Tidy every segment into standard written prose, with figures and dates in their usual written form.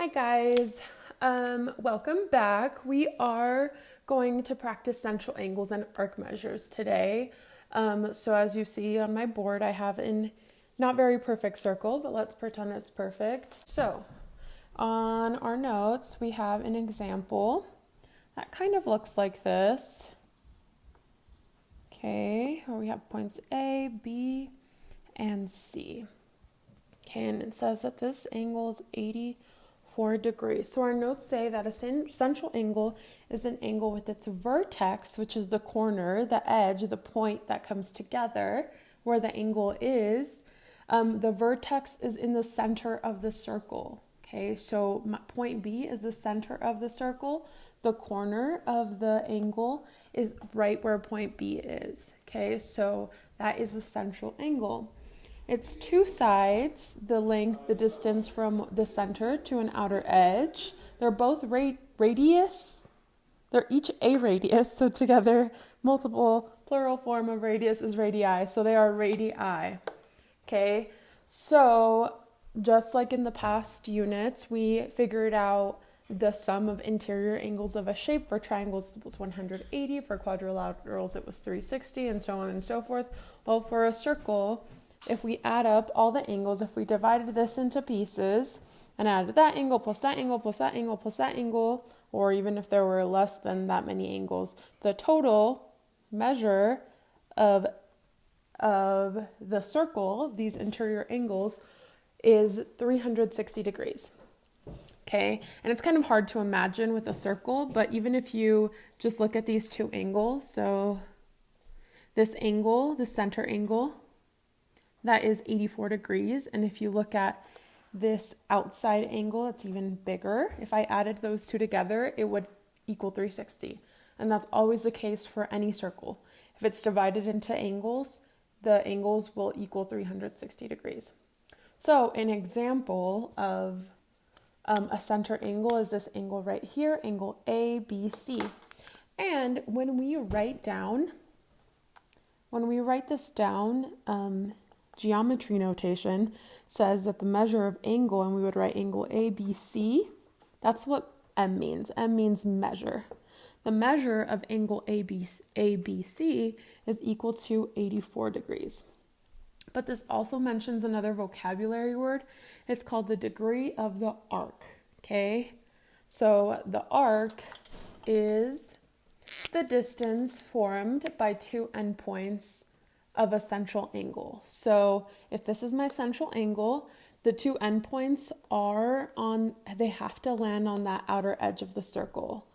Hi guys, welcome back. We are going to practice central angles and arc measures today. So as you see on my board, I have a not very perfect circle, but let's pretend it's perfect. So on our notes, we have an example that kind of looks like this. Okay, where we have points A, B, and C. Okay, and it says that this angle is 84 degrees. So our notes say that a central angle is an angle with its vertex, which is the corner, the edge, the point that comes together where the angle is. The vertex is in the center of the circle. Okay, so point B is the center of the circle. The corner of the angle is right where point B is. Okay, so that is the central angle. It's two sides, the length, the distance from the center to an outer edge. They're both radius. They're each a radius, so together, multiple plural form of radius is radii, so they are radii. Okay, so just like in the past units, we figured out the sum of interior angles of a shape. For triangles, it was 180. For quadrilaterals, it was 360, and so on and so forth. Well, for a circle, if we add up all the angles, if we divided this into pieces and added that angle plus that angle plus that angle plus that angle, or even if there were less than that many angles, the total measure of the circle, these interior angles, is 360 degrees. Okay, and it's kind of hard to imagine with a circle, but even if you just look at these two angles, so this angle, the center angle, that is 84 degrees. And if you look at this outside angle, it's even bigger. If I added those two together, it would equal 360. And that's always the case for any circle. If it's divided into angles, the angles will equal 360 degrees. So an example of a center angle is this angle right here, angle ABC. And when we write this down, geometry notation says that the measure of angle, and we would write angle ABC, that's what M means. M means measure. The measure of angle ABC is equal to 84 degrees. But this also mentions another vocabulary word. It's called the degree of the arc, okay? So the arc is the distance formed by two endpoints of a central angle. So if this is my central angle, the two endpoints they have to land on that outer edge of the circle,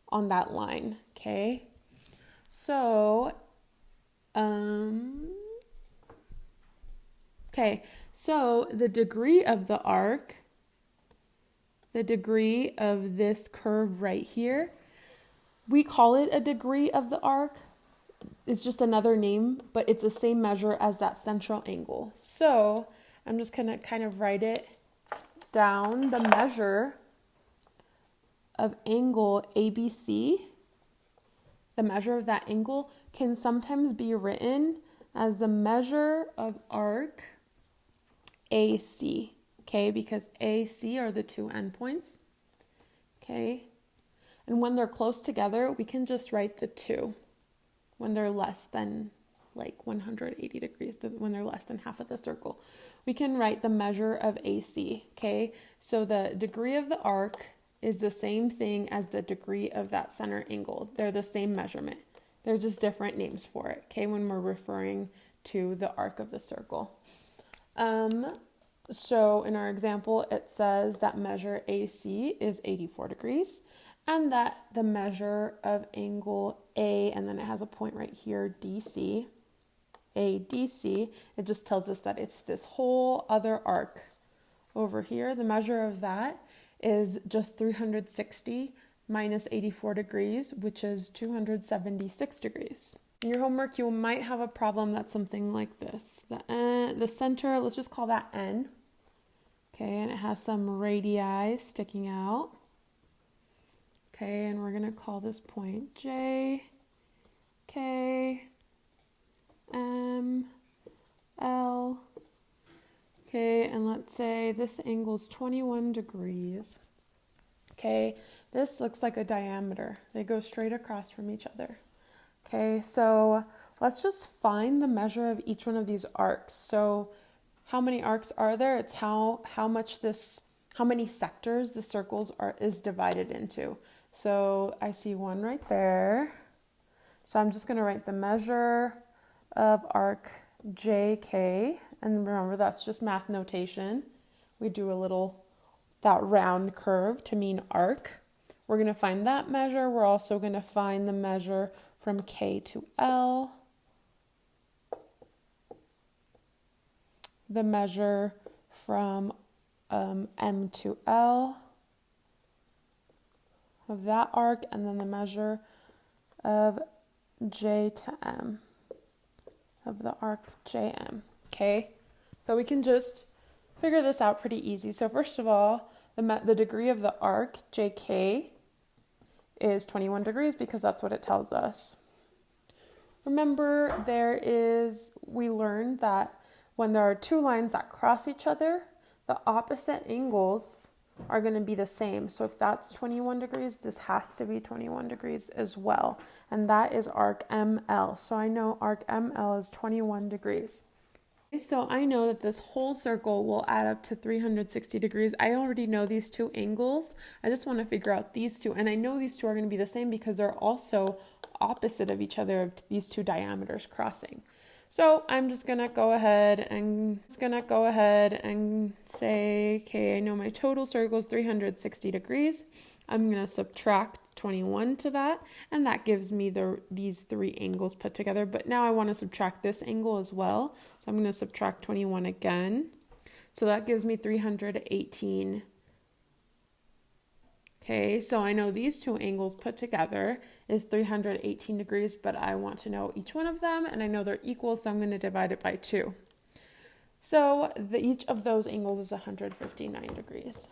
on that line, okay? So, so the degree of the arc, the degree of this curve right here, we call it a degree of the arc. It's just another name, but it's the same measure as that central angle. So I'm just going to kind of write it down. The measure of angle ABC, the measure of that angle can sometimes be written as the measure of arc AC, okay, because AC are the two endpoints, okay? And when they're close together, we can just write the 2. When they're less than like 180 degrees, when they're less than half of the circle, we can write the measure of AC, okay? So the degree of the arc is the same thing as the degree of that center angle. They're the same measurement. They're just different names for it, okay, when we're referring to the arc of the circle. So in our example, it says that measure AC is 84 degrees. And that the measure of angle A, and then it has a point right here, DC, ADC, it just tells us that it's this whole other arc over here. The measure of that is just 360 minus 84 degrees, which is 276 degrees. In your homework, you might have a problem that's something like this. The center, let's just call that N. Okay, and it has some radii sticking out. Okay, and we're going to call this point J, K, M, L. Okay, and let's say this angle is 21 degrees. Okay, this looks like a diameter. They go straight across from each other. Okay, so let's just find the measure of each one of these arcs. So how many arcs are there? It's how many sectors the circles is divided into. So I see one right there. So I'm just going to write the measure of arc JK, and remember that's just math notation. We do that round curve to mean arc. We're going to find that measure. We're also going to find the measure from K to L, the measure from M to L of that arc, and then the measure of J to M of the arc JM. Okay, so we can just figure this out pretty easy. So first of all, the degree of the arc JK is 21 degrees because that's what it tells us. Remember, we learned that when there are two lines that cross each other, the opposite angles are going to be the same. So if that's 21 degrees, this has to be 21 degrees as well. And that is arc ML. So I know arc ML is 21 degrees. So I know that this whole circle will add up to 360 degrees. I already know these two angles. I just want to figure out these two. And I know these two are going to be the same because they're also opposite of each other, these two diameters crossing. So I'm just going to go ahead and say, okay, I know my total circle is 360 degrees. I'm going to subtract 21 to that, and that gives me these three angles put together. But now I want to subtract this angle as well. So I'm going to subtract 21 again. So that gives me 318. Okay, so I know these two angles put together is 318 degrees, but I want to know each one of them, and I know they're equal, so I'm going to divide it by 2. So each of those angles is 159 degrees.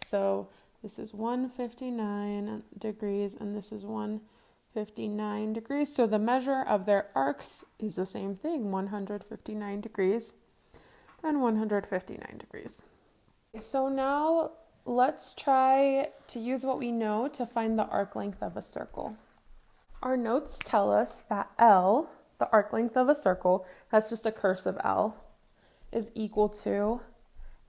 So this is 159 degrees, and this is 159 degrees. So the measure of their arcs is the same thing, 159 degrees and 159 degrees. So now let's try to use what we know to find the arc length of a circle. Our notes tell us that L, the arc length of a circle, that's just a cursive L, is equal to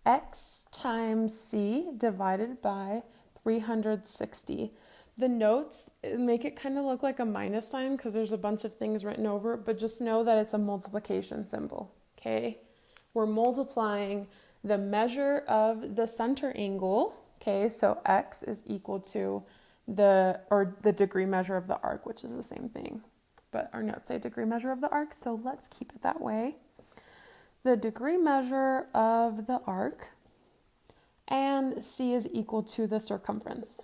X times C divided by 360. The notes make it kind of look like a minus sign because there's a bunch of things written over it, but just know that it's a multiplication symbol, okay? We're multiplying the measure of the center angle, okay, so X is equal to the degree measure of the arc, which is the same thing, but our notes say degree measure of the arc, so let's keep it that way. The degree measure of the arc, and C is equal to the circumference,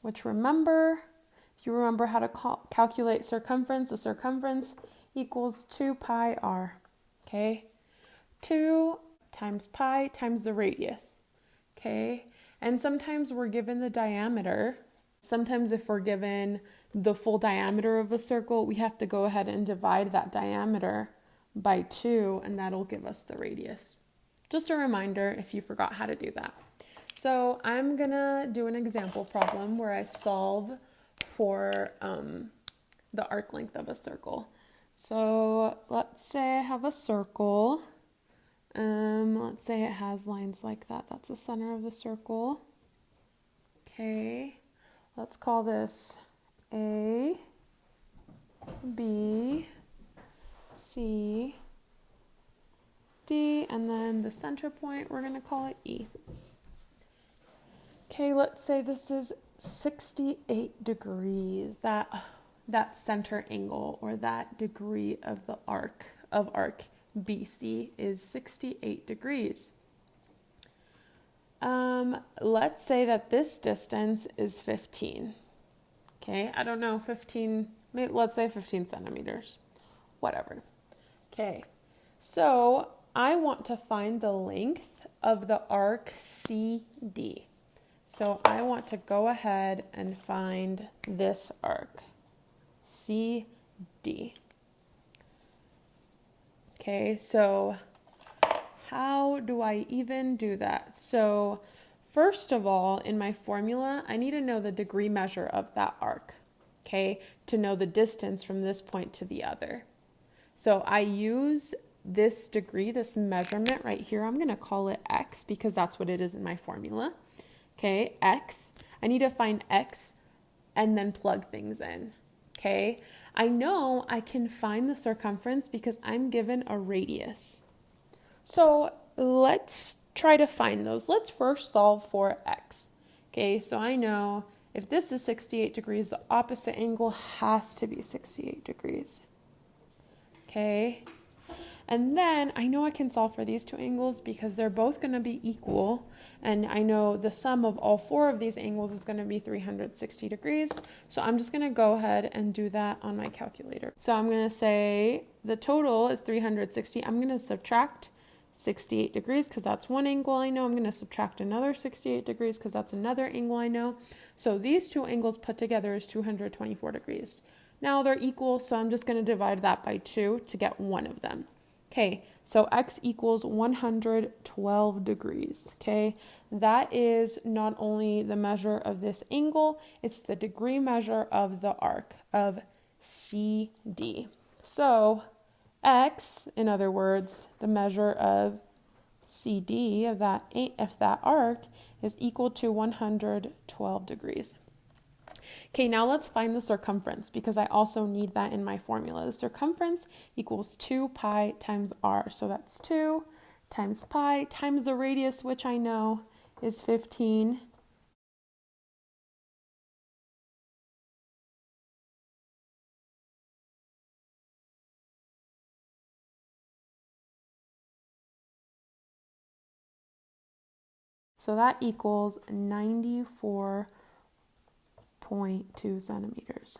which if you remember how to calculate circumference, the circumference equals 2 pi r, okay? 2 times pi times the radius, okay? And sometimes we're given the diameter. Sometimes if we're given the full diameter of a circle, we have to go ahead and divide that diameter by 2, and that'll give us the radius. Just a reminder if you forgot how to do that. So I'm gonna do an example problem where I solve for the arc length of a circle. So let's say I have a circle. Let's say it has lines like that. That's the center of the circle. Okay, let's call this A, B, C, D, and then the center point, we're going to call it E. Okay, let's say this is 68 degrees. That center angle, or that degree of the arc BC is 68 degrees. Let's say that this distance is 15. Okay, I don't know, 15, let's say 15 centimeters, whatever. Okay, so I want to find the length of the arc CD. So I want to go ahead and find this arc, CD. Okay, so how do I even do that? So first of all, in my formula, I need to know the degree measure of that arc, okay, to know the distance from this point to the other. So I use this degree, this measurement right here. I'm going to call it x because that's what it is in my formula. Okay, x. I need to find x and then plug things in. Okay, I know I can find the circumference because I'm given a radius. So let's try to find those. Let's first solve for x. Okay, so I know if this is 68 degrees, the opposite angle has to be 68 degrees. Okay, and then I know I can solve for these two angles because they're both going to be equal, and I know the sum of all four of these angles is going to be 360 degrees, so I'm just going to go ahead and do that on my calculator. So I'm going to say the total is 360. I'm going to subtract 68 degrees because that's one angle I know. I'm going to subtract another 68 degrees because that's another angle I know. So these two angles put together is 224 degrees. Now they're equal, so I'm just going to divide that by 2 to get one of them. Okay, so x equals 112 degrees. Okay, that is not only the measure of this angle, it's the degree measure of the arc of CD. So x, in other words, the measure of CD of that arc is equal to 112 degrees. Okay, now let's find the circumference because I also need that in my formula. The circumference equals 2 pi times r. So that's 2 times pi times the radius, which I know is 15. So that equals 94.2 centimeters.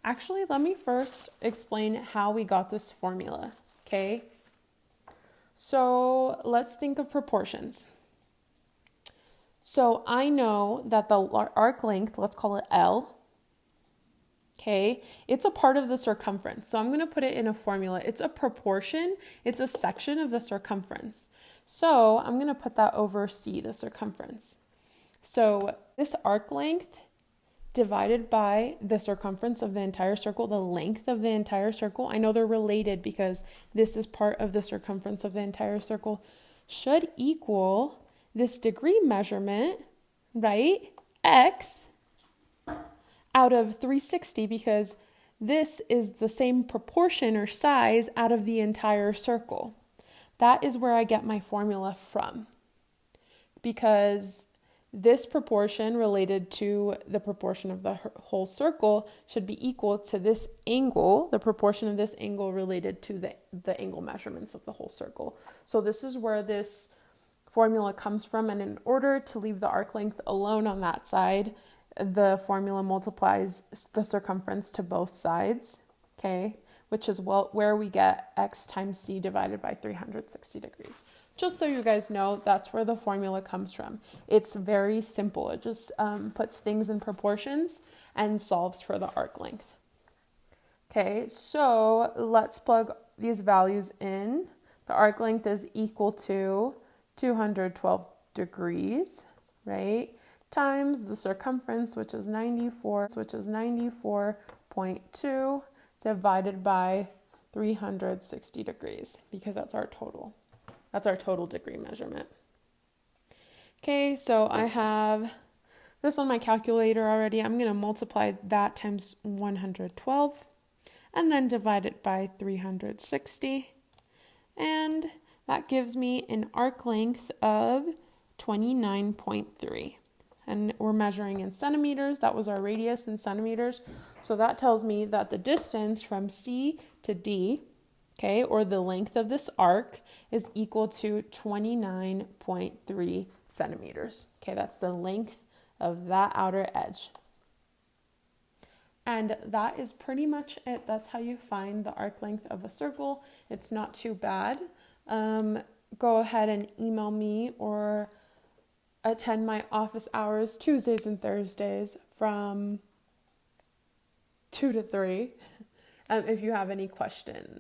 Actually, let me first explain how we got this formula, okay? So let's think of proportions. So I know that the arc length, let's call it L, okay? It's a part of the circumference. So I'm going to put it in a formula. It's a proportion. It's a section of the circumference. So I'm going to put that over C, the circumference. So this arc length divided by the circumference of the entire circle, the length of the entire circle, I know they're related because this is part of the circumference of the entire circle, should equal this degree measurement, right, x, out of 360 because this is the same proportion or size out of the entire circle. That is where I get my formula from because this proportion related to the proportion of the whole circle should be equal to this angle, the proportion of this angle related to the angle measurements of the whole circle. So this is where this formula comes from, and in order to leave the arc length alone on that side, the formula multiplies the circumference to both sides, okay, which is where we get x times c divided by 360 degrees. Just so you guys know, that's where the formula comes from. It's very simple. It just puts things in proportions and solves for the arc length. Okay, so let's plug these values in. The arc length is equal to 212 degrees, right? Times the circumference, which is 94.2, divided by 360 degrees, because that's our total. That's our total degree measurement. Okay, so I have this on my calculator already. I'm going to multiply that times 112 and then divide it by 360. And that gives me an arc length of 29.3. And we're measuring in centimeters. That was our radius in centimeters. So that tells me that the distance from C to D, okay, or the length of this arc, is equal to 29.3 centimeters. Okay, that's the length of that outer edge. And that is pretty much it. That's how you find the arc length of a circle. It's not too bad. Go ahead and email me or attend my office hours Tuesdays and Thursdays from 2 to 3 if you have any questions.